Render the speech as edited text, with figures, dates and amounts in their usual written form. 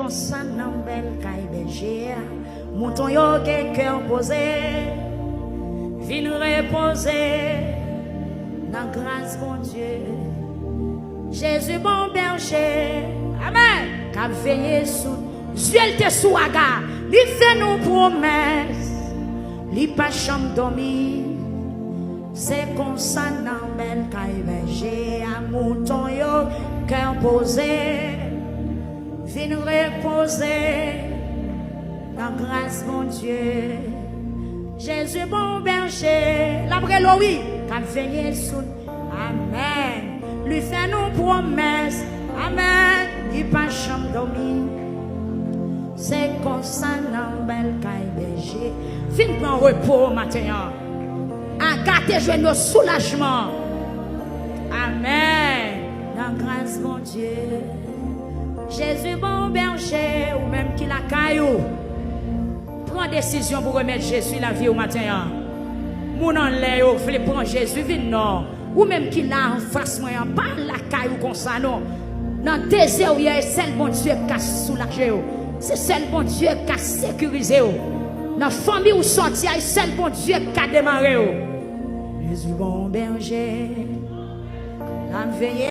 comme ça dans belle caille berger. Mouton yo ke cœur posé. Viens reposer dans grâce bon Dieu. Jésus bon berger. Amen. Qu'a veillé sous Dieu te sous aga. Li fait nous promesse. Li pas chambre dormi. C'est comme ça dans belle caille berger. À mouton yo cœur posé. Viens reposer dans grâce mon Dieu. Jésus bon berger. L'après oui, qu'a veillé sous. Amen. Lui fait nous promesse. Amen. Il pas chambre dormi. C'est comme ça dans belle caille berger. Fin prendre repos matin. Gâter jouer nos soulagements. Amen. Dans grâce mon Dieu. Jésus bon berger. Ou même qui la caillou. Prends décision pour remettre Jésus la vie au matin. Mon en l'air, vous voulez prendre Jésus, vite non. Ou même qui l'a en face, moi, pas la caillou comme ça, non. Dans le désert, il y a seul bon Dieu qui a soulagé. C'est seul bon Dieu qui a sécurisé. Dans la famille où sorti, il y a seul bon Dieu qui a démarré. Jésus bon berger, la veillée.